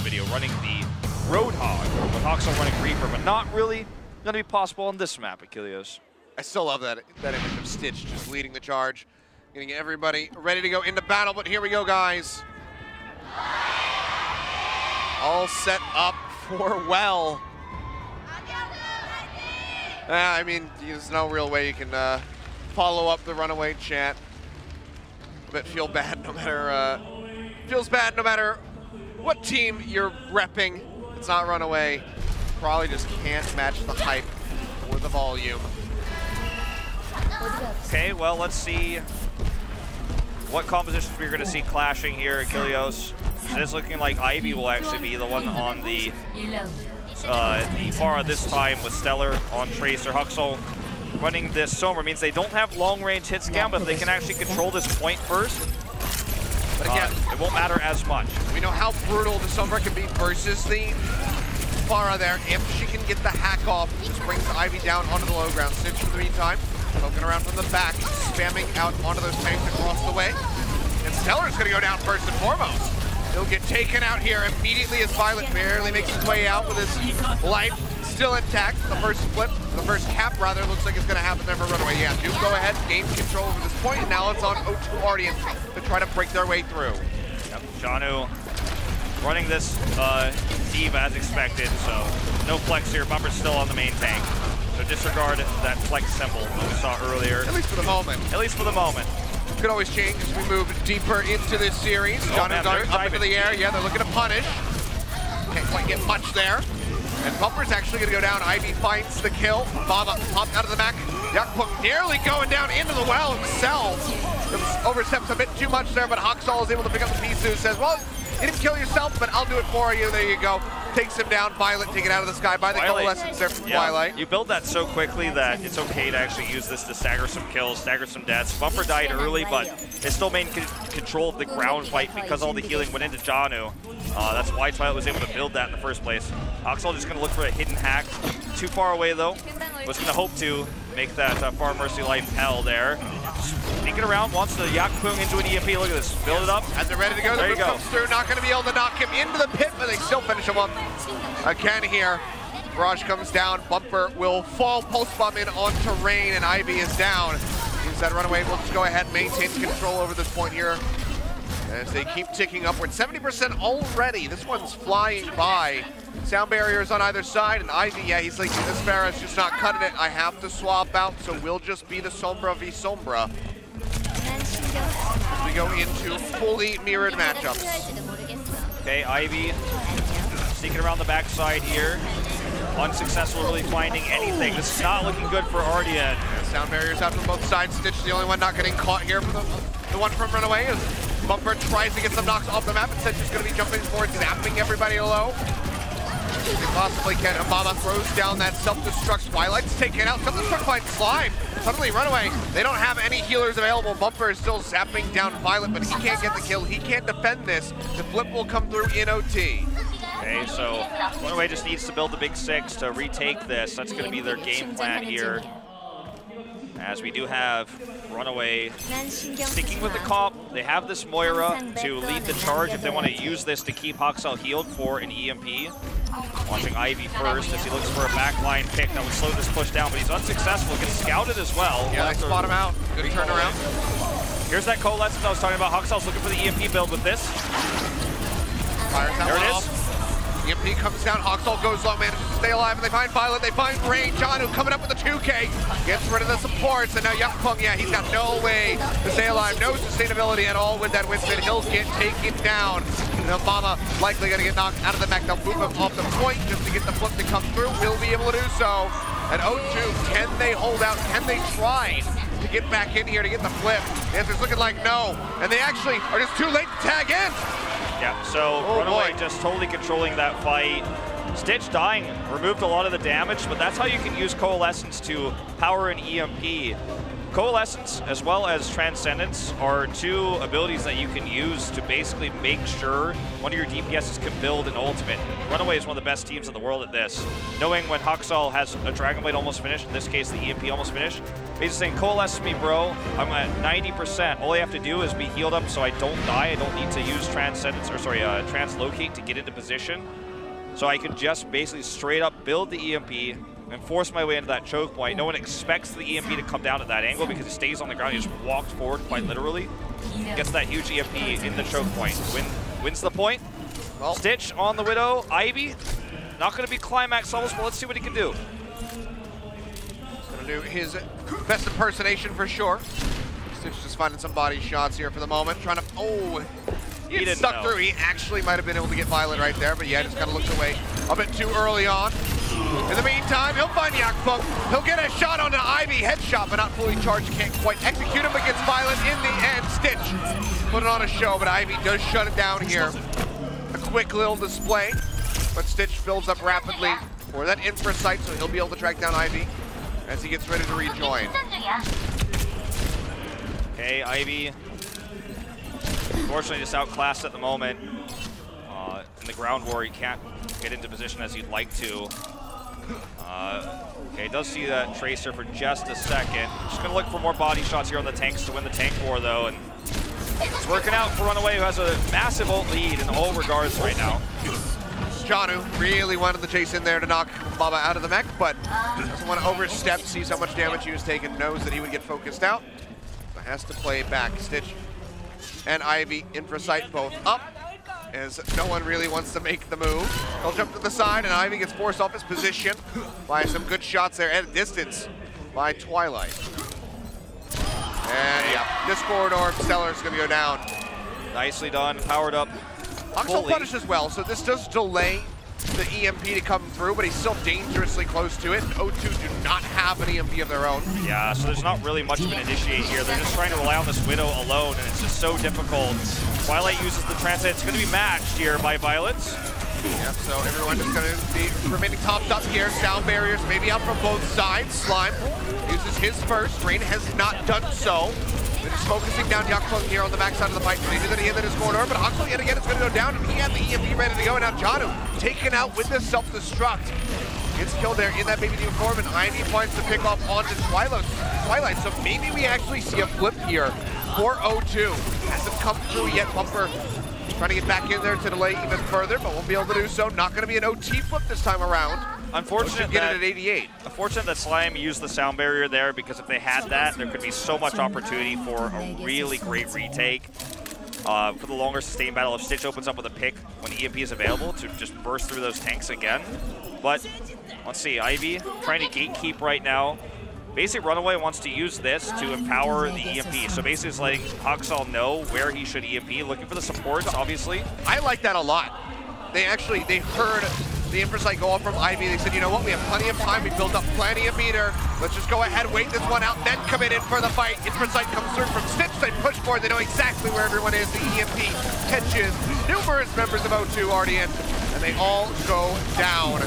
video, running the Roadhog, with Hoxel running Reaper, but not really going to be possible on this map, Achilios. I still love that image of Stitch just leading the charge, getting everybody ready to go into battle, but here we go, guys. All set up for well. I mean, there's no real way you can follow up the RunAway chant, but feels bad no matter what team you're repping. It's not RunAway. Probably just can't match the hype or the volume. Okay, well, let's see what compositions we're going to see clashing here, Achilios. It is looking like Ivy will actually be the one on the Pharah this time with Stellar on Tracer. Hoxel running this Sombra means they don't have long-range hit scan, but if they can actually control this point first, but again, it won't matter as much. We know how brutal the Sombra can be versus the Pharah there. If she can get the hack off, just brings Ivy down onto the low ground. Stitch in the meantime, poking around from the back, spamming out onto those tanks across the way. And Stellar's going to go down first and foremost. He'll get taken out here immediately as Violet barely makes his way out with his life still intact. The first flip, the first cap rather, looks like it's going to happen there for RunAway. Yeah, do go ahead, gain control over this point, and now it's on O2 Ardeont to try to break their way through. Yep, Janu running this team as expected, so no flex here. Bumper's still on the main tank. So disregard that flex symbol that we saw earlier. At least for the moment. At least for the moment. Could always change as we move deeper into this series. Janu's up into the air. Yeah, they're looking to punish. Can't quite get much there. And Bumper's actually going to go down. Ivy finds the kill. Baba popped out of the back. Yakpung nearly going down into the well himself. Oversteps a bit too much there, but Hoxel is able to pick up the pieces. Says, well, you didn't kill yourself, but I'll do it for you. There you go. Takes him down. Violet taken out of the sky by the coalescence there from Twilight. You build that so quickly that it's okay to actually use this to stagger some kills, stagger some deaths. Bumper died early, but they still maintained control of the ground fight because all the healing went into Janu. That's why Twilight was able to build that in the first place. Hoxel just going to look for a hidden hack. Too far away, though. Was going to hope to make that Far Mercy life hell there. Sneaking around, wants to Yakpung into an EMP. Look at this. Build it up. As they're ready to go, the move comes through. Not going to be able to knock him into the pit, but they still finish him up again here. Barrage comes down. Bumper will fall post bomb in onto Rain, and Ivy is down. Means that RunAway will just go ahead and maintain control over this point here as they keep ticking upward. 70% already. This one's flying by. Sound barriers on either side, and Ivy, yeah, he's like, this Pharah's just not cutting it. I have to swap out, so we'll just be the Sombra v Sombra. As we go into fully mirrored matchups. Okay, Ivy sneaking around the backside here. Unsuccessful really finding anything. This is not looking good for Ardeont. Sound barriers out from both sides. Stitch the only one not getting caught here for the one from RunAway as Bumper tries to get some knocks off the map. Instead, just going to be jumping forward, zapping everybody low. They possibly can. Obama throws down that self-destruct. Twilight's taken out. Self-destruct by Slime. Suddenly, RunAway, they don't have any healers available. Bumper is still zapping down Violet, but he can't get the kill. He can't defend this. The flip will come through in OT. Okay, so RunAway just needs to build the big six to retake this. That's going to be their game plan here. As we do have RunAway sticking with the comp. They have this Moira to lead the charge if they want to use this to keep Hoxel healed for an EMP. Watching Ivy first as he looks for a backline pick that would slow this push down, but he's unsuccessful. Gets scouted as well. Yeah, they spot him out. Good turnaround. Here's that coalescence I was talking about. Hoxel's looking for the EMP build with this. Fires that there it off. is. EMP comes down, Hoxel goes low, manages to stay alive, and they find Violet, they find Rain. Janu coming up with a 2K, gets rid of the supports, and now Yakpung, yeah, he's got no way to stay alive, no sustainability at all with that Winston. He'll get taken down. And Obama likely going to get knocked out of the mech. They'll move him off the point just to get the flip to come through. Will be able to do so. And O2, can they hold out? Can they try to get back in here to get the flip? The answer's looking like no. And they actually are just too late to tag in. Yeah, so RunAway just totally controlling that fight. Stitch dying removed a lot of the damage, but that's how you can use Coalescence to power an EMP. Coalescence as well as Transcendence are two abilities that you can use to basically make sure one of your DPSs can build an ultimate. RunAway is one of the best teams in the world at this. Knowing when Haksal has a Dragon Blade almost finished, in this case the EMP almost finished, basically saying, coalesce me, bro. I'm at 90%. All I have to do is be healed up so I don't die. I don't need to use Transcendence, or sorry, Translocate to get into position. So I can just basically straight up build the EMP and force my way into that choke point. No one expects the EMP to come down at that angle because it stays on the ground. He just walked forward quite literally. Gets that huge EMP in the choke point. Wins the point. Well, Stitch on the Widow. Ivy, not going to be climax almost, but let's see what he can do. Gonna do his best impersonation for sure. Stitch just finding some body shots here for the moment. Trying to, oh, he didn't stuck through. He actually might have been able to get Violet right there, but yeah, just kind of looked away a bit too early on. In the meantime, he'll find Yakpunk. He'll get a shot on an Ivy headshot, but not fully charged. Can't quite execute him, but gets Violet in the end. Stitch put it on a show, but Ivy does shut it down here. A quick little display, but Stitch fills up rapidly for that infra site, so he'll be able to track down Ivy as he gets ready to rejoin. Okay, Ivy. Unfortunately, just outclassed at the moment. In the ground war, he can't get into position as he'd like to. Okay, does see that Tracer for just a second. Just gonna look for more body shots here on the tanks to win the tank war, though, and it's working out for RunAway, who has a massive ult lead in all regards right now. Janu really wanted the chase in there to knock Baba out of the mech, but doesn't want to overstep, sees how much damage he was taking, knows that he would get focused out, but has to play back. Stitch and Ivy, infra sight both up, as no one really wants to make the move. They'll jump to the side, and Ivy gets forced off his position by some good shots there at a distance by Twilight. And yeah, this corridor, Stellar's gonna go down. Nicely done, powered up. Haksal punishes well, so this does delay the EMP to come through, but he's still dangerously close to it. O2 do not have an EMP of their own. Yeah, so there's not really much of an initiate here. They're just trying to rely on this Widow alone, and it's just so difficult. Twilight uses the transit. It's going to be matched here by Violets. Yep, so everyone is going to be remaining topped up here. Sound barriers maybe up from both sides. Slime uses his first. Rain has not done so. They're just focusing down Yakpunk here on the backside of the fight. Maybe that he hit in his corner, but Haksal yet again is going to go down, and he had the EMP ready to go. Now Janu taken out with the self-destruct. Gets killed there in that baby new form, and Ivy finds the pick off onto Twilight. So maybe we actually see a flip here for O2. Hasn't come through yet. Bumper trying to get back in there to delay even further, but won't be able to do so. Not going to be an OT flip this time around. Unfortunate get it at 88. Unfortunate that Slime used the sound barrier there, because if they had that, there could be so much opportunity for a really great retake. For the longer sustained battle, if Stitch opens up with a pick when EMP is available to just burst through those tanks again. But let's see, Ivy trying to gatekeep right now. Basically, RunAway wants to use this to empower the EMP. So basically, it's letting Haksal know where he should EMP, looking for the supports, obviously. I like that a lot. They heard the infra site go off from Ivy. They said, you know what, we have plenty of time. We built up plenty of meter. Let's just go ahead, wait this one out, then come in for the fight. Infra site comes through from Stitch. They push forward. They know exactly where everyone is. The EMP catches numerous members of O2 Ardeont, and they all go down.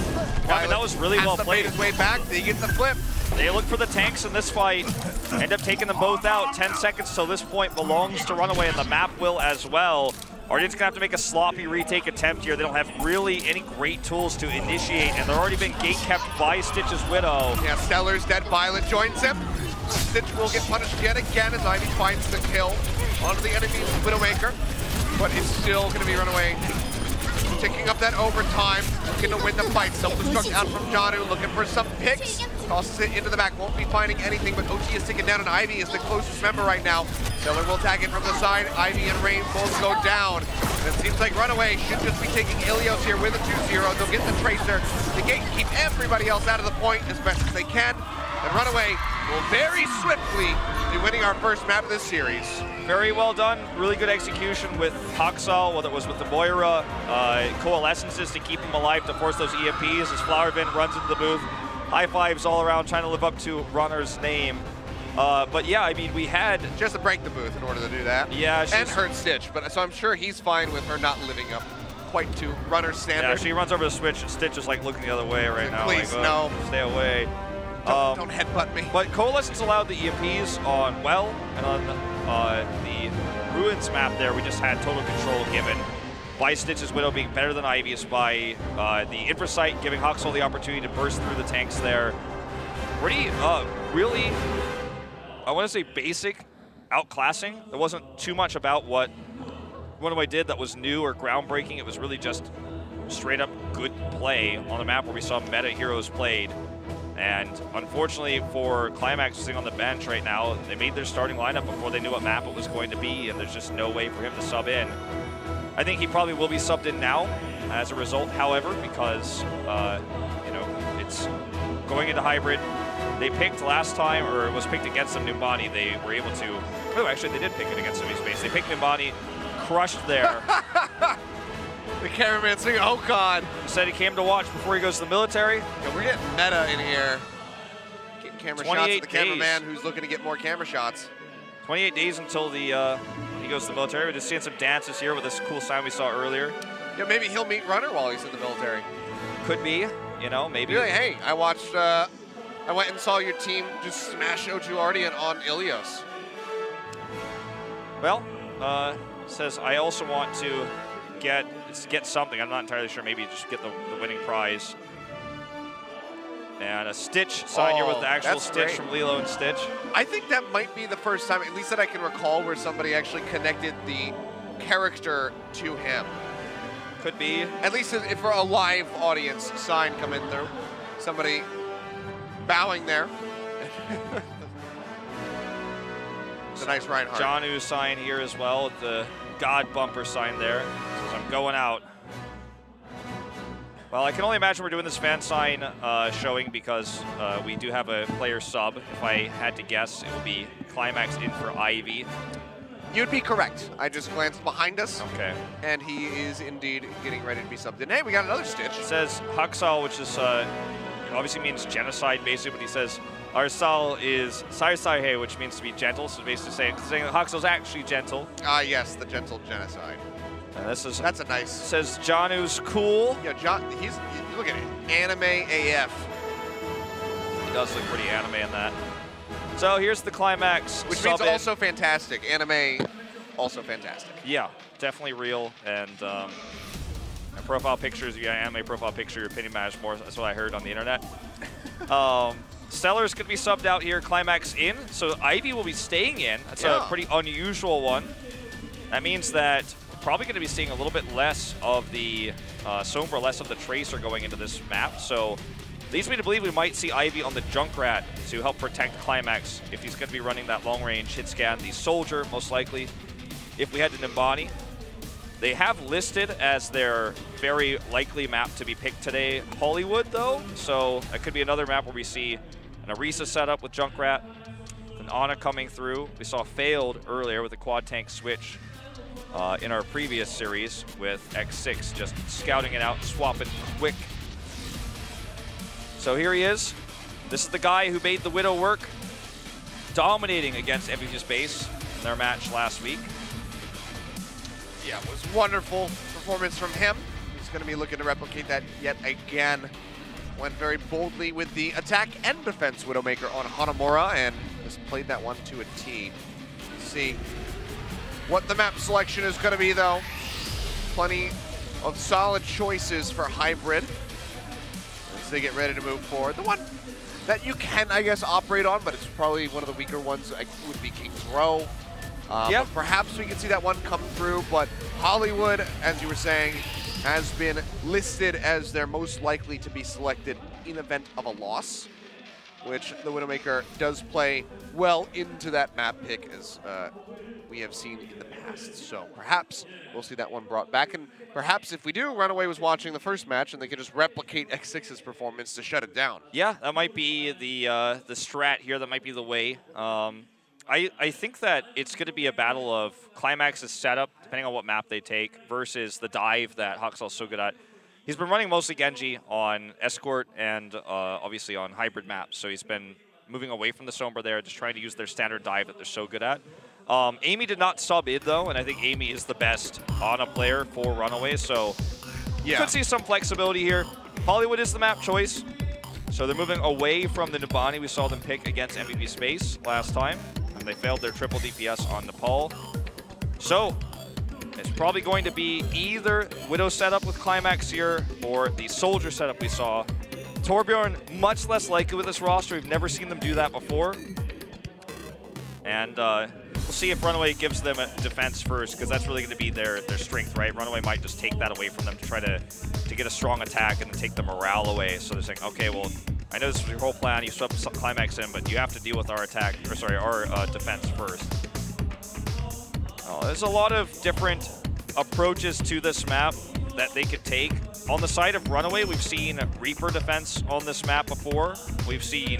Yeah, that was really well played. His way back. They get the flip. They look for the tanks in this fight, end up taking them both out. 10 seconds till this point belongs to RunAway, and the map will as well. Ardeont's gonna have to make a sloppy retake attempt here. They don't have really any great tools to initiate, and they're already been gate kept by Stitch's Widow. Yeah, Stellar's dead. Violet joins him. Stitch will get punished yet again as Ivy finds the kill onto the enemy's Widowmaker, but it's still gonna be RunAway ticking up that overtime, looking to win the fight. Self-destruct out from Janu, looking for some picks. Tosses it into the back, won't be finding anything, but OT is taken down, and Ivy is the closest member right now. Stellar will tag in from the side. Ivy and Rain both go down. And it seems like RunAway should just be taking Achilios here with a 2-0. They'll get the Tracer. The gate keep everybody else out of the point as best as they can. And RunAway will very swiftly be winning our first map of this series. Very well done. Really good execution with Haksal, whether it was with the Moira, coalescences to keep him alive, to force those EMPs as Flowervin runs into the booth. High fives all around, trying to live up to Runner's name. But yeah, I mean, we had... She has to break the booth in order to do that. Yeah, and hurt Stitch, but so I'm sure he's fine with her not living up quite to Runner's standard. Yeah, she runs over the switch, and Stitch is like looking the other way right now. Please, like, no. Stay away. Don't headbutt me. But Coalescence allowed the EMPs on Well, and on the Ruins map there, we just had total control given by Stitch's Widow being better than Ivy's, by the Infrasight giving Huxel the opportunity to burst through the tanks there. Pretty, really, I want to say basic outclassing. There wasn't too much about what RunAway did that was new or groundbreaking. It was really just straight up good play on the map where we saw meta heroes played. And unfortunately for Climax sitting on the bench right now, they made their starting lineup before they knew what map it was going to be, and there's just no way for him to sub in. I think he probably will be subbed in now as a result, however, because, you know, it's going into hybrid. They picked last time, or it was picked against them, Numbani. They were able to, oh, actually they did pick it against Space. They picked Numbani, crushed there. The cameraman saying, oh God. Said he came to watch before he goes to the military. Yeah, we're getting meta in here. Getting camera shots at the cameraman who's looking to get more camera shots. 28 days until the he goes to the military. We're just seeing some dances here with this cool sign we saw earlier. Yeah, maybe he'll meet Runner while he's in the military. Could be, you know, maybe. Really, hey, I watched, I went and saw your team just smash O2 Ardeont on Achilios. Well, says I also want to get something. I'm not entirely sure. Maybe just get the winning prize. And a Stitch sign here with the actual Stitch from Lilo and Stitch. I think that might be the first time, at least that I can recall, where somebody actually connected the character to him. Could be. At least if for a live audience sign coming through. Somebody bowing there. It's a nice Reinhardt. Janu's sign here as well, the God bumper sign there. Says I'm going out. Well, I can only imagine we're doing this fan sign showing because we do have a player sub. If I had to guess, it would be Climax in for Ivy. You'd be correct. I just glanced behind us. Okay. And he is indeed getting ready to be subbed in. Hey, we got another Stitch. It says Huxal, which is obviously means genocide, basically, but he says Arsal is Sai, which means to be gentle. So basically saying that Huxal's actually gentle. Ah, yes, the gentle genocide. And this is that's a nice. Says Janu's cool. Yeah, look at it, anime AF. He does look pretty anime in that. So here's the Climax. Which means also fantastic. Anime, also fantastic. Yeah, definitely real. And profile pictures, if you got an anime profile picture, your opinion matters more. That's what I heard on the internet. Stellar's going to be subbed out here, Climax in. So Ivy will be staying in. That's a pretty unusual one. That means that we're probably going to be seeing a little bit less of the Sombra, less of the Tracer going into this map. So leads me to believe we might see Ivy on the Junkrat to help protect Climax if he's going to be running that long-range hit scan. The Soldier, most likely, if we head to Numbani. They have listed as their very likely map to be picked today Hollywood, though. So that could be another map where we see an Orisa setup with Junkrat, an Ana coming through. We saw Failed earlier with the quad tank switch in our previous series with X6, just scouting it out, swapping quick. So here he is. This is the guy who made the Widow work, dominating against MVP Space in their match last week. Yeah, it was wonderful performance from him. He's going to be looking to replicate that yet again. Went very boldly with the attack and defense Widowmaker on Hanamura and just played that one to a T. Let's see what the map selection is going to be, though. Plenty of solid choices for hybrid as they get ready to move forward. The one that you can, I guess, operate on, but it's probably one of the weaker ones, would be King's Row. But perhaps we can see that one come through, but Hollywood, as you were saying, has been listed as their most likely to be selected in event of a loss, which the Widowmaker does play well into that map pick, as we have seen in the past. So perhaps we'll see that one brought back, and perhaps if we do, RunAway was watching the first match and they can just replicate X6's performance to shut it down. Yeah, that might be the strat here. That might be the way. I think that it's going to be a battle of Climax's setup, depending on what map they take, versus the dive that Huxal's so good at. He's been running mostly Genji on Escort and obviously on hybrid maps, so he's been moving away from the Sombra there, just trying to use their standard dive that they're so good at. Amy did not sub in, though, and I think Amy is the best Ana player for RunAway, so you could see some flexibility here. Hollywood is the map choice. So they're moving away from the Nubani we saw them pick against MVP Space last time, and they failed their triple DPS on Nepal. So it's probably going to be either Widow setup with Climax here or the Soldier setup we saw. Torbjorn, much less likely with this roster. We've never seen them do that before. And we'll see if RunAway gives them a defense first, because that's really going to be their strength, right? RunAway might just take that away from them to try to get a strong attack and take the morale away. So they're saying, okay, well, I know this was your whole plan. You swept Climax in, but you have to deal with our attack, or sorry, our defense first. There's a lot of different approaches to this map that they could take. On the side of RunAway, we've seen Reaper defense on this map before. We've seen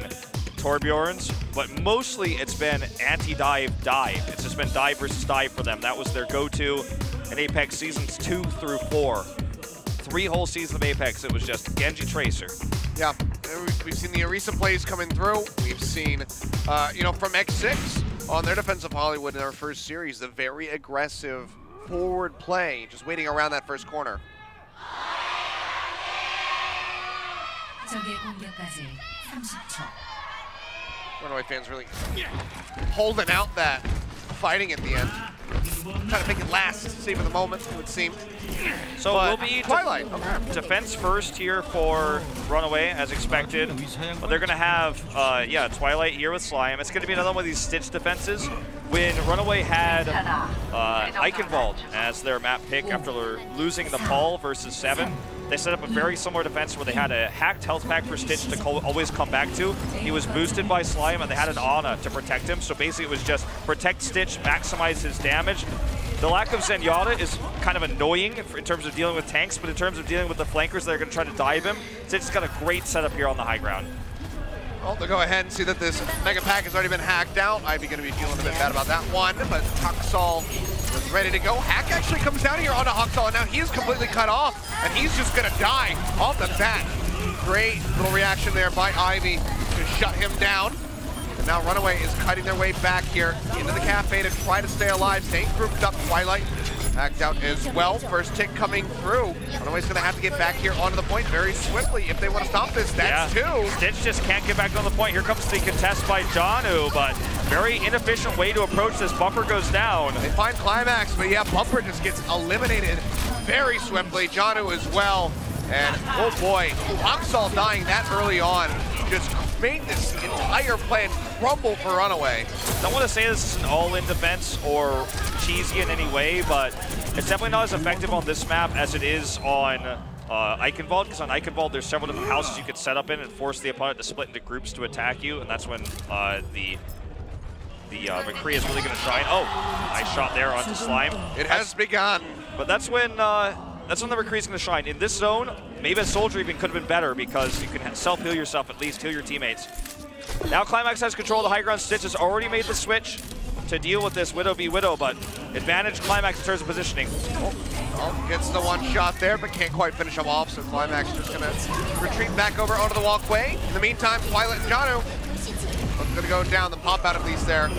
Torbjorn's, but mostly it's been anti-dive, dive. It's just been dive versus dive for them. That was their go-to in Apex seasons 2 through 4. 3 whole seasons of Apex, it was just Genji Tracer. Yeah, we've seen the recent plays coming through. We've seen, you know, from X6 on their Defense of Hollywood in our first series, the very aggressive forward play, just waiting around that first corner. RunAway fans really holding out that fighting at the end. Trying to make it last, savor the moment, it would seem. So but we'll be Twilight. Defense first here for RunAway, as expected. But they're going to have, yeah, Twilight here with Slime. It's going to be another one of these stitch defenses. When RunAway had Eichenwald as their map pick after losing Nepal versus 7, they set up a very similar defense where they had a hacked health pack for Stitch to always come back to. He was boosted by Slime, and they had an Ana to protect him. So basically it was just protect Stitch, maximize his damage. The lack of Zenyatta is kind of annoying in terms of dealing with tanks, but in terms of dealing with the flankers that are going to try to dive him, Stitch's got a great setup here on the high ground. Well, they'll go ahead and see that this Mega Pack has already been hacked out. Ivy going to be feeling a bit bad about that one, but Huxall is ready to go. Hack actually comes down here onto Huxall, and now he's completely cut off, and he's just going to die off the bat. Great little reaction there by Ivy to shut him down. And now RunAway is cutting their way back here into the cafe to try to stay alive. Staying grouped up. Twilight hacked out as well. First tick coming through. RunAway's going to have to get back here onto the point very swiftly if they want to stop this. That's two. Stitch just can't get back on the point. Here comes the contest by Janu, but very inefficient way to approach this. Bumper goes down. They find Climax, but yeah, Bumper just gets eliminated very swiftly. Janu as well. And oh boy, Huxall dying that early on just made this entire plan crumble for RunAway. Don't want to say this is an all-in defense or cheesy in any way, but it's definitely not as effective on this map as it is on Eichenwald, because on Eichenwald there's several different houses you could set up in and force the opponent to split into groups to attack you, and that's when the McCree is really going to shine. Oh, nice shot there onto Slime. It has begun. But that's when the McCree is going to shine. In this zone, maybe a Soldier even could have been better because you can self-heal yourself, at least heal your teammates. Now Climax has control of the high ground. Stitch has already made the switch to deal with this Widow v Widow, but advantage Climax in terms of positioning. Oh, gets the one shot there, but can't quite finish him off, so Climax just going to retreat back over onto the walkway. In the meantime, Twilight and Janu going to go down the pop out at least there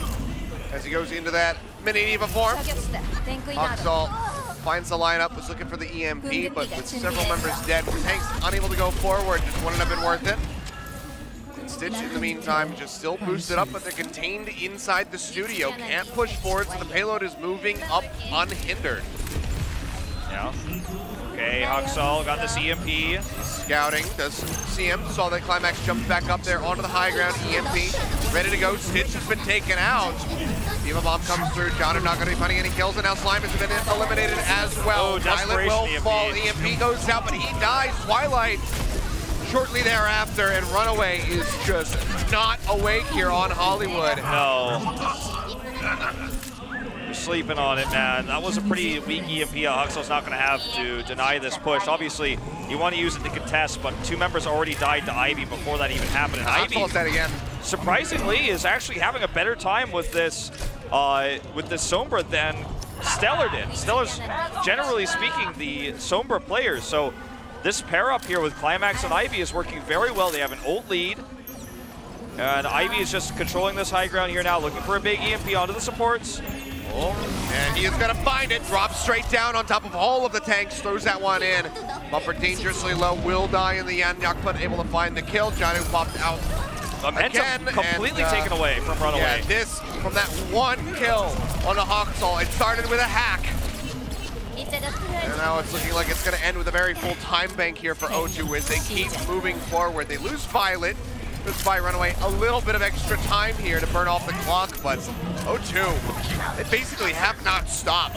as he goes into that mini Diva form. Huxall finds the lineup, was looking for the EMP, but with several members dead, Tank's unable to go forward, just wouldn't have been worth it. And Stitch, in the meantime, just still boosted up, but they're contained inside the studio. Can't push forward, so the payload is moving up unhindered. Yeah. Okay, Huxall got this EMP. Scouting, does see him, saw that Climax jumps back up there onto the high ground, EMP, ready to go. Stitch has been taken out. Diva Bomb comes through, Janu not going to be finding any kills, and now Slime has been eliminated as well. Oh, Violet will fall, EMP goes down, but he dies. Twilight shortly thereafter, and RunAway is just not awake here on Hollywood. No. You're sleeping on it, man. That was a pretty weak EMP. Huxall's not going to have to deny this push. Obviously, you want to use it to contest, but 2 members already died to Ivy before that even happened. And Ivy, that again. Surprisingly, is actually having a better time with this Sombra than Stellar did. Stellar's, generally speaking, the Sombra players. So this pair up here with Climax and Ivy is working very well. They have an ult lead. And Ivy is just controlling this high ground here now, looking for a big EMP onto the supports. And he is going to find it. Drops straight down on top of all of the tanks. Throws that one in. Bumper dangerously low. Will die in the end. Yakput able to find the kill. Janu popped out Momentum again. completely taken away from RunAway. Yeah, this from that one kill on the Hawksall. It started with a hack. And now it's looking like it's going to end with a very full time bank here for O2 as they keep moving forward. They lose Violet. Just by RunAway a little bit of extra time here to burn off the clock, but O2, they basically have not stopped.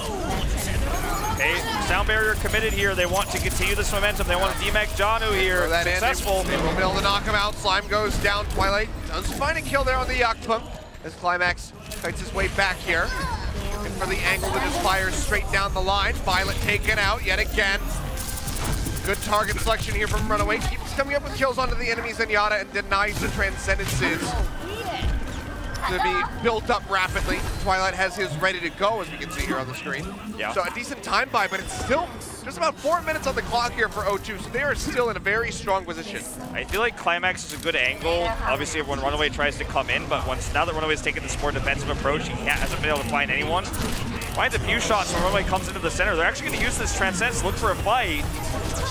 Okay, sound barrier committed here. They want to continue this momentum. They want to demech Janu here. That successful. They will be able to knock him out. Slime goes down. Twilight does find a kill there on the Yakpum as Climax fights his way back here. And for the angle that just fires straight down the line. Violet taken out yet again. Good target selection here from RunAway. Keeps coming up with kills onto the enemies Zenyatta and denies the Transcendences to be built up rapidly. Twilight has his ready to go, as we can see here on the screen. Yeah. So a decent time buy, but it's still just about 4 minutes on the clock here for O2, so they are still in a very strong position. I feel like Climax is a good angle, obviously, when RunAway tries to come in, but now that RunAway's taken this more defensive approach, he hasn't been able to find anyone. Finds a few shots when RunAway comes into the center. They're actually going to use this Transcendence, look for a fight.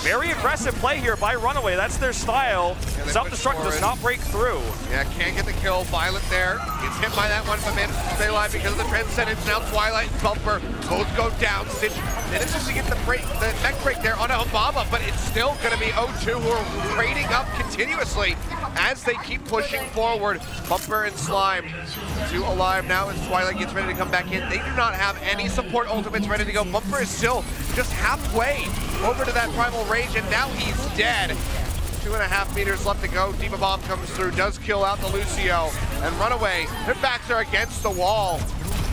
Very aggressive play here by RunAway. That's their style. Self-destruct does not break through. Yeah, can't get the kill. Violet there. Gets hit by that one, but manages to stay alive because of the Transcendence. Now Twilight and Bumper both go down. Stitch manages to get the neck break there on Obama, but it's still going to be O2 who are trading up continuously as they keep pushing forward. Bumper and Slime, two alive now as Twilight gets ready to come back in. They do not have any support ultimates ready to go. Bumper is still just halfway over to that Primal Rage, and now he's dead. 2.5 meters left to go. Diva Bomb comes through, does kill out the Lucio, and RunAway. Their backs are against the wall,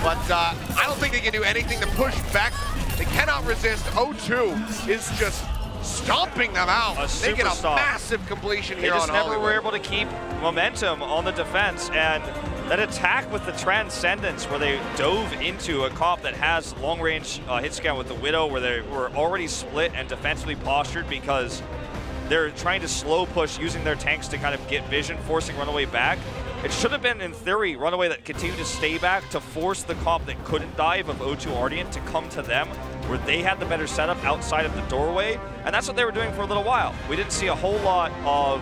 but I don't think they can do anything to push back. They cannot resist. O2 is just stomping them out. They get a massive completion here on Hollywood. They just never were able to keep momentum on the defense, and that attack with the Transcendence where they dove into a comp that has long-range hit scan with the Widow, where they were already split and defensively postured because they're trying to slow push using their tanks to kind of get vision, forcing RunAway back. It should have been, in theory, RunAway that continued to stay back to force the comp that couldn't dive of O2 Ardeont to come to them, where they had the better setup outside of the doorway, and that's what they were doing for a little while. We didn't see a whole lot of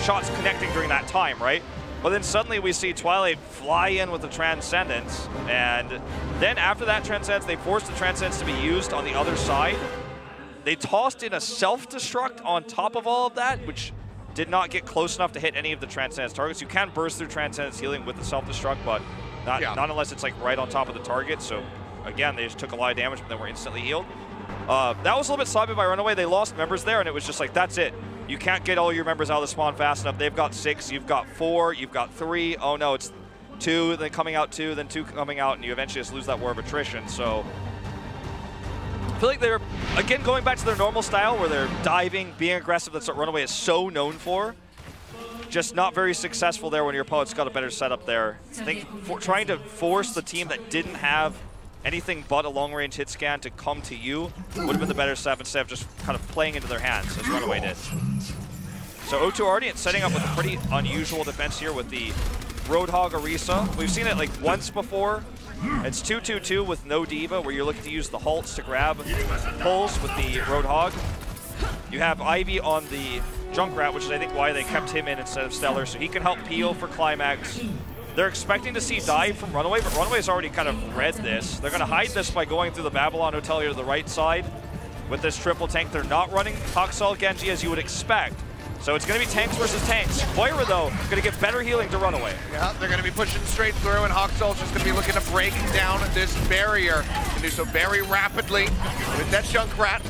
shots connecting during that time, right? But then suddenly we see Twilight fly in with the Transcendence, and then after that Transcendence, they forced the Transcendence to be used on the other side. They tossed in a self-destruct on top of all of that, which did not get close enough to hit any of the Transcendence targets. You can burst through Transcendence healing with the self-destruct, but not unless it's like right on top of the target. So again, they just took a lot of damage, but then were instantly healed. That was a little bit sloppy by RunAway. They lost members there, and it was just like, that's it. You can't get all your members out of the spawn fast enough. They've got 6, you've got 4, you've got 3. Oh no, it's 2, then coming out 2, then 2 coming out, and you eventually just lose that war of attrition. So I feel like they're, again, going back to their normal style where they're diving, being aggressive. That's what RunAway is so known for. Just not very successful there when your opponent's got a better setup there. I think trying to force the team that didn't have anything but a long-range hit scan to come to you would have been the better step instead of just kind of playing into their hands, as RunAway did. So O2 Ardeont setting up with a pretty unusual defense here with the Roadhog Orisa. We've seen it like once before. It's 2-2-2 with no Diva, where you're looking to use the halts to grab pulls with the Roadhog. You have Ivy on the Junkrat, which is I think why they kept him in instead of Stellar, so he can help peel for Climax. They're expecting to see dive from RunAway, but RunAway's already kind of read this. They're going to hide this by going through the Babylon Hotel here to the right side with this triple tank. They're not running Hawksall Genji as you would expect. So it's going to be tanks versus tanks. Moira, though, going to get better healing to RunAway. Yeah, they're going to be pushing straight through, and Hawksall's just going to be looking to break down this barrier. And do so very rapidly with that Junkrat.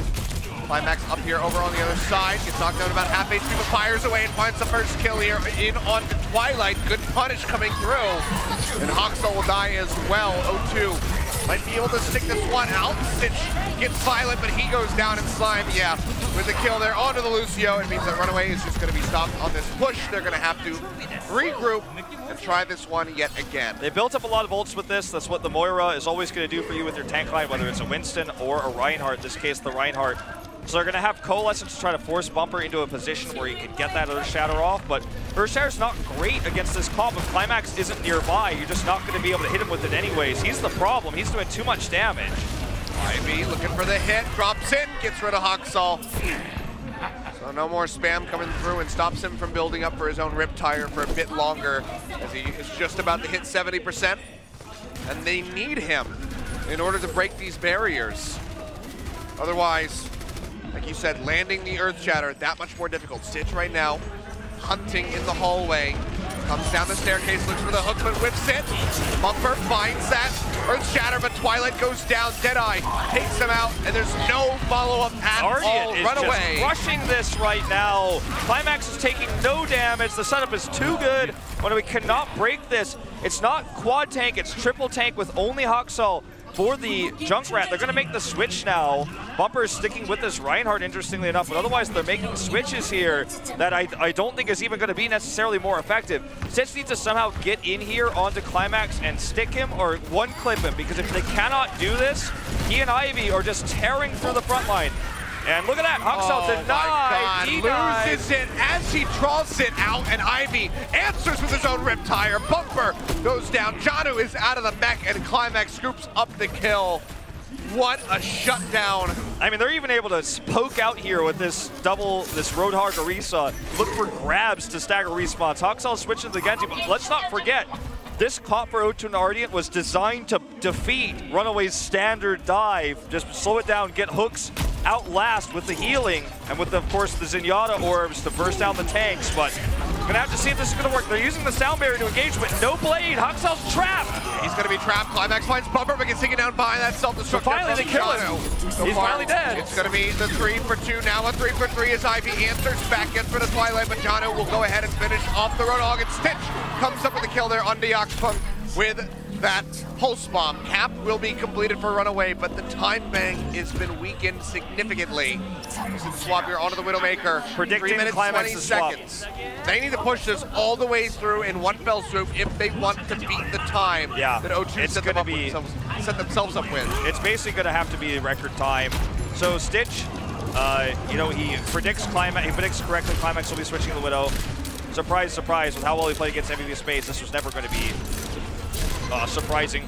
Climax up here over on the other side. Gets knocked down about half HP, but fires away and finds the first kill here in on Twilight. Good punish coming through. And Hawksall will die as well. O2 might be able to stick this one out. Stitch gets Violet, but he goes down in Slime. Yeah, with the kill there onto the Lucio, it means that RunAway is just going to be stopped on this push. They're going to have to regroup and try this one yet again. They built up a lot of ults with this. That's what the Moira is always going to do for you with your tank line, whether it's a Winston or a Reinhardt. In this case, the Reinhardt So they're going to have Coalescence to try to force Bumper into a position where he can get that Earth Shatter off, but Earth Shatter's not great against this comp. If Climax isn't nearby, you're just not going to be able to hit him with it anyways. He's the problem. He's doing too much damage. Ivy looking for the hit, drops in, gets rid of Haksal. So no more spam coming through and stops him from building up for his own Riptire for a bit longer, as he is just about to hit 70%. And they need him in order to break these barriers. Otherwise, like you said, landing the Earth Shatter, that much more difficult. Stitch right now, hunting in the hallway. Comes down the staircase, looks for the hook, but whips it. Bumper finds that Earth Shatter, but Twilight goes down. Deadeye takes him out, and there's no follow-up at all. RunAway just rushing this right now. Climax is taking no damage. The setup is too good. RunAway cannot break this. It's not quad tank, it's triple tank with only Haksal for the Junkrat. They're going to make the switch now. Bumper is sticking with this Reinhardt, interestingly enough, but otherwise they're making switches here that I don't think is even going to be necessarily more effective. Stitch needs to somehow get in here onto Climax and stick him or one-clip him, because if they cannot do this, he and Ivy are just tearing through the front line. And look at that, Haksal denied, loses it as he draws it out, and Ivy answers with his own Riptire. Bumper goes down, Janu is out of the mech, and Climax scoops up the kill. What a shutdown. I mean, they're even able to poke out here with this Roadhog Orisa, look for grabs to stagger respawns. Haksal switching to the Genji, but let's not forget, this comp for O2 and Ardeont was designed to defeat RunAway's standard dive, just slow it down, get hooks out last with the healing, and with, of course, the Zenyatta orbs to burst down the tanks, but we're gonna have to see if this is gonna work. They're using the sound barrier to engage, but no blade. Haksal's trapped. He's gonna be trapped. Climax finds Bumper, but gets taken down by that self-destruct. Finally, they kill him. He's finally dead. It's gonna be the 3-for-2, now a 3-for-3 as Ivy answers back, gets rid of Twilight, but Janu will go ahead and finish off the Roadhog, and Stitch comes up with a kill there on Deoxpunk with that pulse bomb. Cap will be completed for RunAway, but the time bank has been weakened significantly. Swap here onto the Widowmaker. Predicting 3 minutes, Climax 20 seconds. They need to push this all the way through in one fell swoop if they want to beat the time that O2 set themselves up with. It's basically going to have to be a record time. So Stitch, you know, he predicts Climax. He predicts correctly. Climax will be switching the Widow. Surprise, surprise! With how well he played against MVP Space, this was never going to be surprising,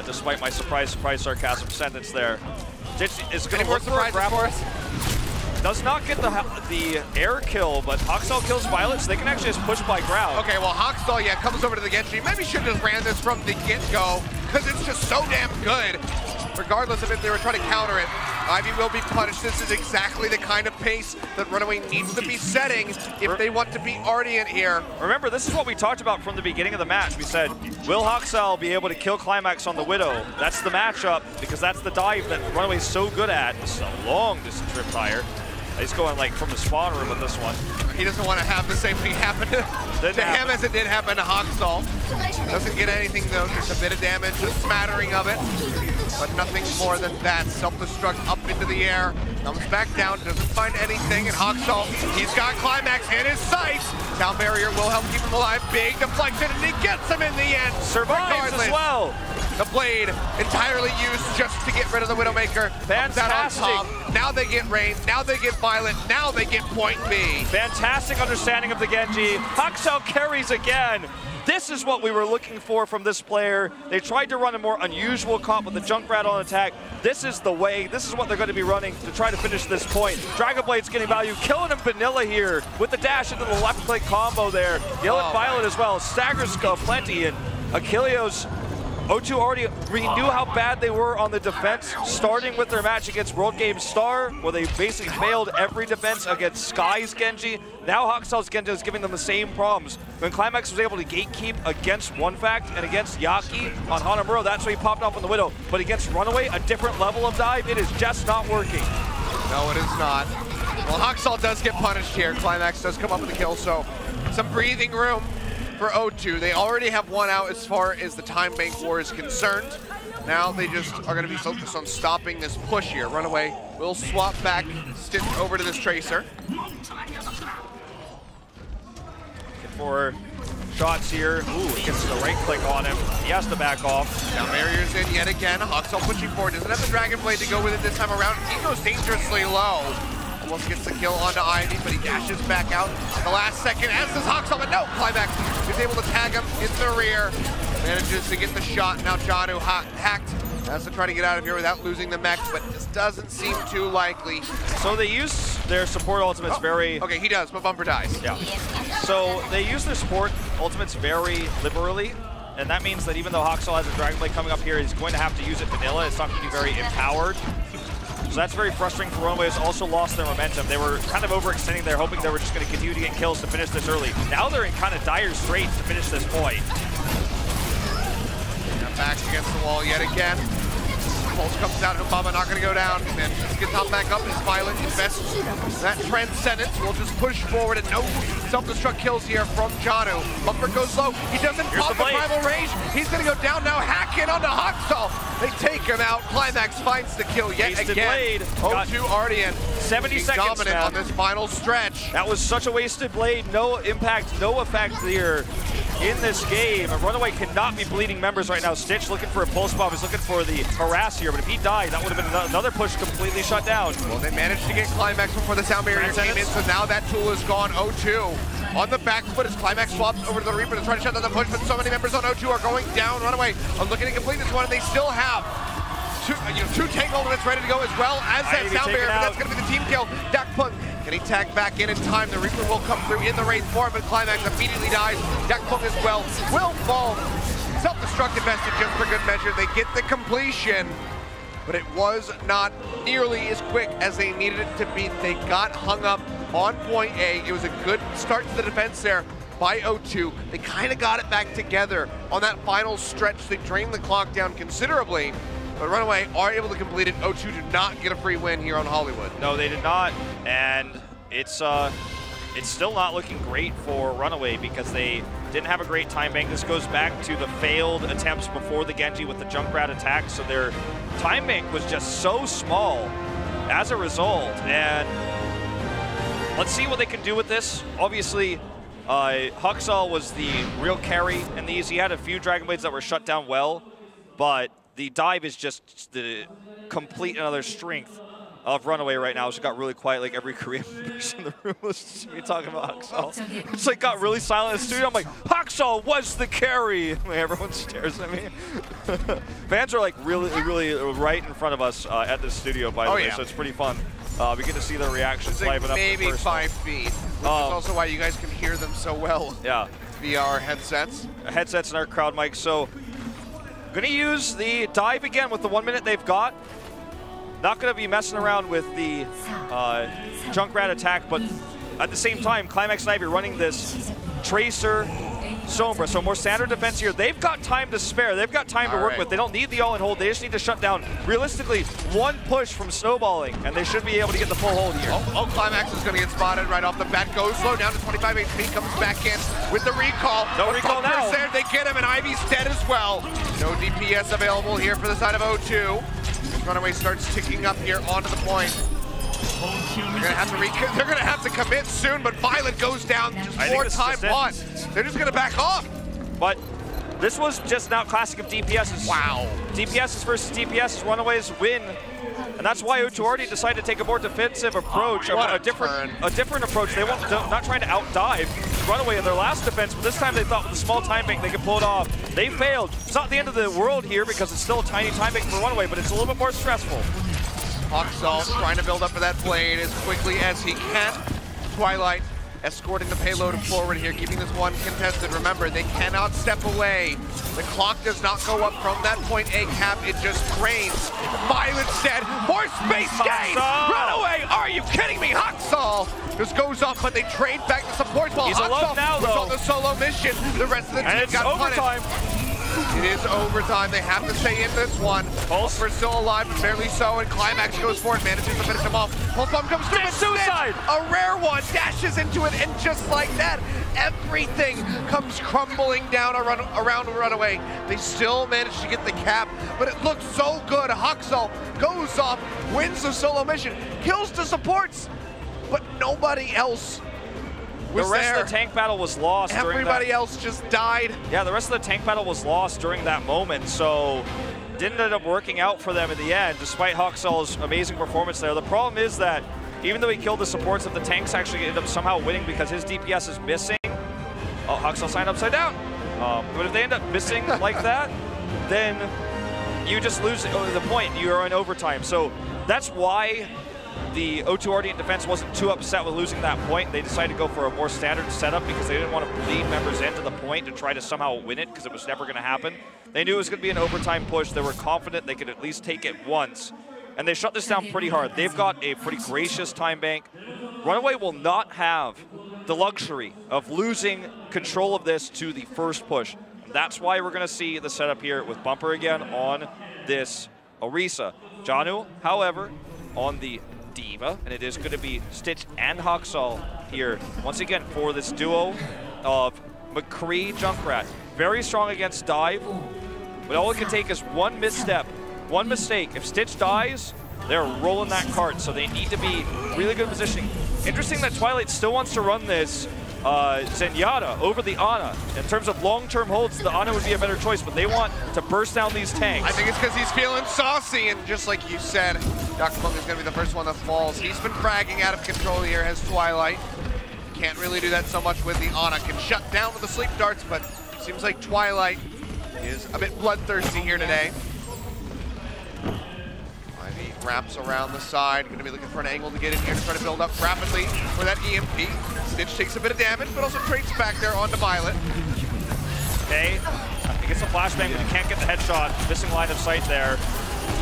despite my surprise sarcasm sentence there. Stitch is going to work for a grapple. Does not get the air kill, but Haksal kills Violet, so they can actually just push by ground. Okay, well, Haksal, yeah, comes over to the Genji. Maybe should have just ran this from the get-go, because it's just so damn good. Regardless of if they were trying to counter it, Ivy will be punished. This is exactly the kind of pace that RunAway needs to be setting if they want to beat Ardeont here. Remember, this is what we talked about from the beginning of the match. We said, will Haksal be able to kill Climax on the Widow? That's the matchup, because that's the dive that RunAway's so good at. This is a long distance Riptire. He's going like from the spawn room with this one. He doesn't want to have the same thing happen to him as it did happen to Haksal. Doesn't get anything though, just a bit of damage, a smattering of it, but nothing more than that. Self-destruct up into the air, comes back down, doesn't find anything, and Haksal, he's got Climax in his sights. Sound barrier will help keep him alive. Big deflection, and he gets him in the end. Survives as well. The blade entirely used just to get rid of the Widowmaker. Fantastic. On top. Now they get Rain, now they get Violet, now they get Point B. Fantastic understanding of the Genji. Haksal carries again. This is what we were looking for from this player. They tried to run a more unusual comp with the Junkrat on attack. This is the way, this is what they're going to be running to try to finish this point. Dragon Blade's getting value, killing him vanilla here with the dash into the left click combo there. Yellow Violet as well, staggers plenty, and Achilios. O2 already, we knew how bad they were on the defense, starting with their match against World Games Star, where they basically failed every defense against Sky's Genji. Now Haksal's Genji is giving them the same problems. When Climax was able to gatekeep against OneFact and against Yaki on Hanamura, that's why he popped off on the Widow. But against RunAway, a different level of dive, it is just not working. No, it is not. Well, Haksal does get punished here. Climax does come up with a kill, so some breathing room for O2. They already have one out as far as the time bank war is concerned. Now they just are going to be focused on stopping this push here. RunAway will swap back Stitch over to this Tracer. Looking for shots here. Ooh, he gets the right click on him. He has to back off. Now barriers in yet again. Huxel pushing forward. Doesn't have the Dragon Blade to go with it this time around. He goes dangerously low. Almost gets the kill onto Ivy, but he dashes back out at the last second, as does Huxel, but no, Climax is able to tag him in the rear. Manages to get the shot. Now Janu hacked. Has to try to get out of here without losing the mech, but this doesn't seem too likely. So they use their support ultimates very... Okay, he does, but Bumper dies. Yeah. So they use their support ultimates very liberally, and that means that even though Huxel has a Dragon Blade coming up here, he's going to have to use it vanilla. It's not going to be very empowered. So that's very frustrating for RunAway. Has also lost their momentum. They were kind of overextending there, hoping they were just going to continue to get kills to finish this early. Now they're in kind of dire straits to finish this point. Back against the wall yet again. Pulse comes out, Obama not going to go down. And just get top back up. His Violent invests that Transcendence. Will just push forward and no self-destruct kills here from Janu. Bumper goes low. He doesn't pop the Primal Rage. He's going to go down now. Hack in onto Huxel. They take him out. Climax finds the kill yet Wasted again. blade. 0-2 Ardeont. 70 seconds dominant on this final stretch. That was such a wasted blade. No impact, no effect here in this game. And RunAway cannot be bleeding members right now. Stitch looking for a pulse bomb. He's looking for the harass here, but if he died, that would have been another push completely shut down. Well, they managed to get Climax before the sound barrier came in, so now that tool is gone. 0-2 on the back foot as Climax swaps over to the Reaper to try to shut down the push, but so many members on 0-2 are going down. RunAway are looking to complete this one, and they still have two tank ultimates ready to go as well as that sound barrier, but that's going to be the team kill. Dakpunk, can he tag back in time? The Reaper will come through in the Wraith form, but Climax immediately dies. Dakpunk as well will fall. Self-destruct invested just for good measure. They get the completion, but it was not nearly as quick as they needed it to be. They got hung up on point A. It was a good start to the defense there by 0-2. They kind of got it back together on that final stretch. They drained the clock down considerably, but RunAway are able to complete it. 0-2 did not get a free win here on Hollywood. No, they did not, and it's still not looking great for RunAway because they didn't have a great time bank. This goes back to the failed attempts before the Genji with the Junkrat attack, so their time bank was just so small as a result. And let's see what they can do with this. Obviously, Huxel was the real carry in these. He had a few Dragon Blades that were shut down well, but the dive is just the complete another strength of RunAway right now. It's got really quiet, like every Korean person in the room was me talking about Huxel. It's like got really silent in the studio. I'm like, Huxel was the carry. Like, everyone stares at me. Fans are like really right in front of us at the studio, by the way, so it's pretty fun. We get to see their reactions live and up. Maybe 5 feet. Which is also why you guys can hear them so well. Yeah. Via our headsets. Headsets and our crowd mics. So, gonna use the dive again with the 1 minute they've got. Not going to be messing around with the Junkrat attack, but at the same time, Climax and Ivy running this Tracer Sombra, so more standard defense here. They've got time to spare. They've got time to work with. They don't need the all-in hold. They just need to shut down, realistically, one push from snowballing, and they should be able to get the full hold here. Climax is going to get spotted right off the bat. Goes low, down to 25 HP, comes back in with the recall. No recall now. There, they get him, and Ivy's dead as well. No DPS available here for the side of 0-2. RunAway starts ticking up here onto the point. They're gonna have to commit soon, but Violet goes down just 4 times on. They're just gonna back off. But this was just now classic of DPSs. Wow. DPSs versus DPSs, RunAway's win. And that's why O2 already decided to take a more defensive approach, a different approach. They want not trying to outdive RunAway in their last defense, but this time they thought with a small time bank they could pull it off. They failed. It's not the end of the world here because it's still a tiny time bank for RunAway, but it's a little bit more stressful. Huxel trying to build up for that blade as quickly as he can. Twilight escorting the payload forward here, keeping this one contested. Remember, they cannot step away. The clock does not go up from that point A cap, it just drains. Violet's dead, more space gain! RunAway, are you kidding me? Huxel just goes off, but they trade back the supports while Huxel was on the solo mission. The rest of the team got overtime. It is overtime. They have to stay in this one. Pulse are still alive, but barely so, and Climax goes for it, manages to finish him off. Pulse bomb comes through, suicide! A rare one, dashes into it, and just like that, everything comes crumbling down around RunAway. They still manage to get the cap, but it looks so good. Huxel goes off, wins the solo mission, kills the supports, but nobody else was the rest there. of the tank battle was lost. Everybody else just died. Yeah, the rest of the tank battle was lost during that moment, so didn't end up working out for them in the end, despite Hoxell's amazing performance there. The problem is that even though he killed the supports, if the tanks actually end up somehow winning because his DPS is missing. Oh, Hoxell signed upside down. But if they end up missing like that, then you just lose the point. You're in overtime. So that's why the O2 Ardeont defense wasn't too upset with losing that point. They decided to go for a more standard setup because they didn't want to bleed members into the point to try to somehow win it because it was never going to happen. They knew it was going to be an overtime push. They were confident they could at least take it once. And they shut this down pretty hard. They've got a pretty gracious time bank. RunAway will not have the luxury of losing control of this to the first push. And that's why we're going to see the setup here with Bumper again on this Orisa. Janu, however, on the D.Va, and it is going to be Stitch and Hoxell here once again for this duo of McCree Junkrat. Very strong against dive, but all it can take is one misstep, one mistake. If Stitch dies, they're rolling that cart, so they need to be really good positioning. Interesting that Twilight still wants to run this Zenyatta over the Ana. In terms of long-term holds, the Ana would be a better choice, but they want to burst down these tanks. I think it's because he's feeling saucy, and just like you said, Dr. Monk is going to be the first one that falls. He's been fragging out of control here, has Twilight. Can't really do that so much with the Ana. Can shut down with the sleep darts, but seems like Twilight is a bit bloodthirsty here today. Ivy wraps around the side, going to be looking for an angle to get in here to try to build up rapidly for that EMP. Stitch takes a bit of damage, but also trades back there onto Violet. Okay, he gets a flashbang, but he can't get the headshot. Missing line of sight there.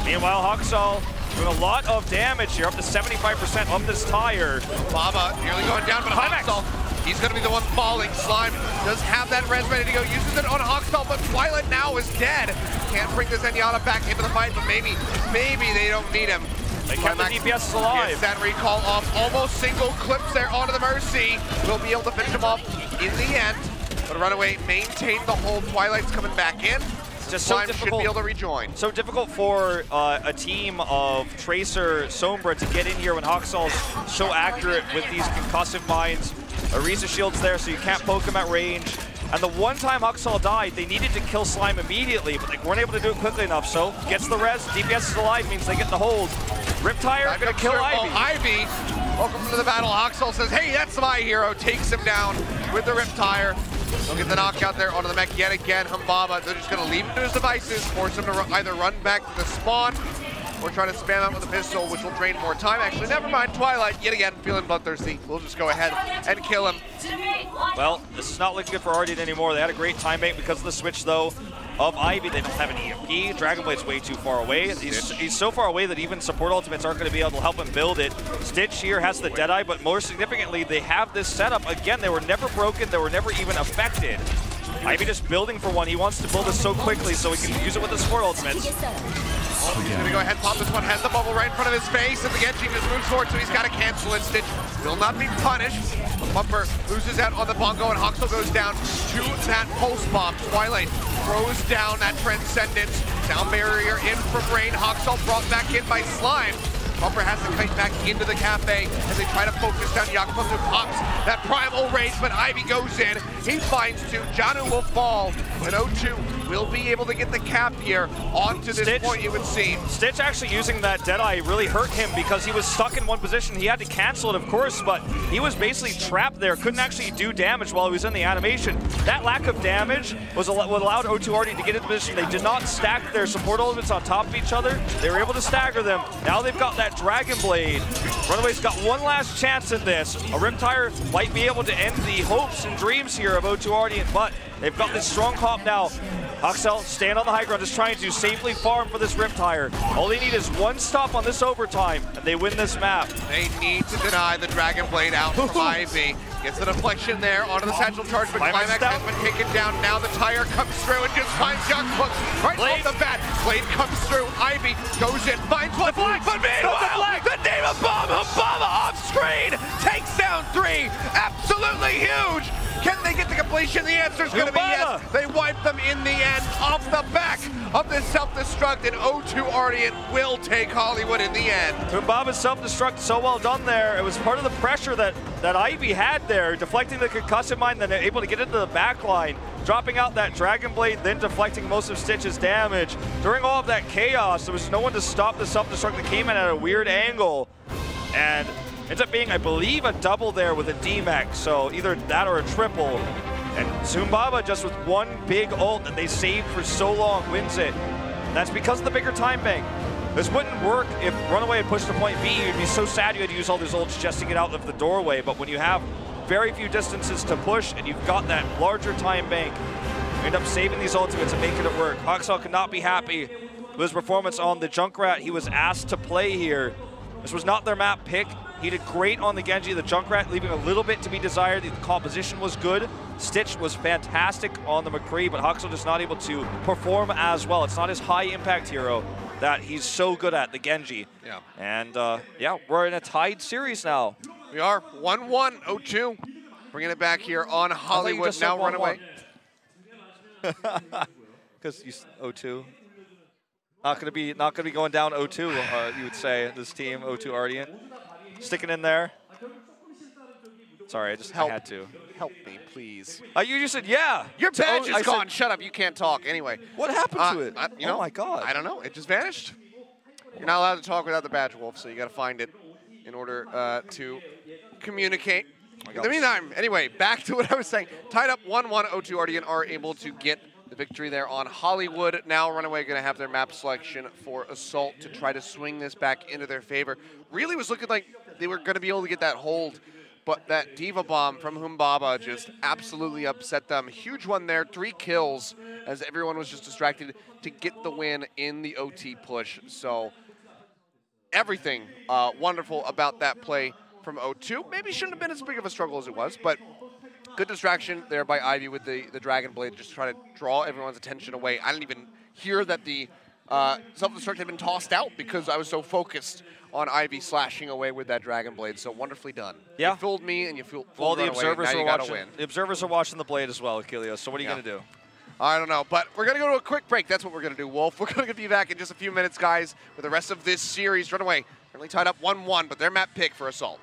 Meanwhile, Hoxell doing a lot of damage here, up to 75% of this tire. Baba nearly going down, but Hoxell, he's going to be the one falling. Slime does have that res ready to go, uses it on Hoxell, but Twilight now is dead. Can't bring this Zenyatta back into the fight, but maybe they don't need him. They kept the DPS alive. Gets that recall off, almost single clips there onto the Mercy. Will be able to finish him off in the end, but RunAway maintained the hold. Twilight's coming back in. Just so Slime should be able to rejoin. So difficult for a team of Tracer, Sombra to get in here when Hoxell's so accurate with these concussive mines. Orisa shield's there, so you can't poke him at range. And the one time Hoxell died, they needed to kill Slime immediately, but they weren't able to do it quickly enough. So gets the res, DPS is alive, means they get the hold. Riptire gonna kill Ivy. Ivy, welcome to the battle. Hoxell says, hey, that's my hero. Takes him down with the Riptire. They'll get the knockout there onto the mech yet again. Humbaba, they're just gonna leave him to his devices, force him to either run back to the spawn or try to spam out with a pistol, which will drain more time. Actually, never mind. Twilight, yet again, feeling bloodthirsty. We'll just go ahead and kill him. Well, this is not looking good for Ardeont anymore. They had a great time bank because of the switch, though, of Ivy. They don't have an EMP. Dragonblade's way too far away. He's so far away that even support ultimates aren't going to be able to help him build it. Stitch here has the Deadeye, but more significantly, they have this setup. Again, they were never broken. They were never even affected. Ivy just building for one. He wants to build this so quickly so he can use it with the support ultimates. Oh, he's gonna go ahead and pop this one, has the bubble right in front of his face, and the Genji just moves forward, so he's gotta cancel it. Stitch will not be punished. Bumper loses out on the bongo, and Hoxell goes down to that pulse bomb. Twilight throws down that Transcendence. Sound barrier in from Rain. Hoxell brought back in by Slime. Bumper has to kite back into the cafe as they try to focus down Yakuza, who pops that primal rage, but Ivy goes in. He finds two. Janu will fall, and O2 will be able to get the cap here onto this Stitch, point, you would see. Stitch actually using that Deadeye really hurt him because he was stuck in one position. He had to cancel it, of course, but he was basically trapped there. Couldn't actually do damage while he was in the animation. That lack of damage was what allowed O2 Ardeont to get into position. They did not stack their support elements on top of each other. They were able to stagger them. Now they've got that Dragon Blade. RunAway's got one last chance at this. A Riptire might be able to end the hopes and dreams here of O2 Ardeont, but they've got this strong comp now. Hoxell stand on the high ground, just trying to safely farm for this Riptire. All they need is one stop on this overtime, and they win this map. They need to deny the Dragon Blade out from Ivy. Gets the deflection there onto the satchel charge, but Climax has been taken down. Now the tire comes through and just finds Younghook right off the bat. Blade comes through. Ivy goes in, finds one. But meanwhile, the D.Va bomb, Humbaba off screen, takes down 3. Absolutely huge. Can they get the complete completion? The answer's going to be yes. They wipe them in the end off the back of the self-destruct, and O2 Ardeont will take Hollywood in the end. Humbaba's self-destruct, so well done there. It was part of the pressure that Ivy had there, deflecting the concussive mine, then able to get into the back line, dropping out that Dragon Blade, then deflecting most of Stitch's damage. During all of that chaos, there was no one to stop the self-destruct that came in at a weird angle, and ends up being, I believe, a double there with a D-Mech, so either that or a triple. And Humbaba, just with one big ult that they saved for so long, wins it. That's because of the bigger time bank. This wouldn't work if RunAway had pushed to point B. You'd be so sad you had to use all these ults just to get out of the doorway. But when you have very few distances to push and you've got that larger time bank, you end up saving these ultimates and making it work. Hoxel could not be happy with his performance on the Junkrat. He was asked to play here. This was not their map pick. He did great on the Genji, the Junkrat, leaving a little bit to be desired. The composition was good. Stitch was fantastic on the McCree, but Hoxel just not able to perform as well. It's not his high impact hero that he's so good at, the Genji. Yeah. And yeah, we're in a tied series now. We are 1-1, O2. Bringing it back here on Hollywood, now RunAway. Because O2. Not gonna be going down 0-2, you would say, this team, O2 Ardeont. Sticking in there. Sorry, I had to. Help me, please. You just said, yeah. Your badge is gone. Shut up, you can't talk. Anyway. What happened to it? Oh my God. I don't know, it just vanished. You're not allowed to talk without the badge, Wolf, so you gotta find it in order to communicate. In the meantime, anyway, back to what I was saying. Tied up 1-1, O2 Ardeont are able to get the victory there on Hollywood. Now RunAway going to have their map selection for Assault to try to swing this back into their favor. Really was looking like they were going to be able to get that hold, but that Diva Bomb from Humbaba just absolutely upset them. Huge one there, 3 kills, as everyone was just distracted to get the win in the OT push. So everything wonderful about that play from O2. Maybe shouldn't have been as big of a struggle as it was, but good distraction there by Ivy with the Dragon Blade, just trying to draw everyone's attention away. I didn't even hear that the self-destruct had been tossed out because I was so focused on Ivy slashing away with that Dragon Blade. So wonderfully done. Yeah. You fooled me and you fooled the observers are watching. The observers are watching the blade as well, Achilios. So what are you going to do? I don't know, but we're going to go to a quick break. That's what we're going to do, Wolf. We're going to be back in just a few minutes, guys, with the rest of this series. RunAway currently tied up 1-1, but their map pick for Assault.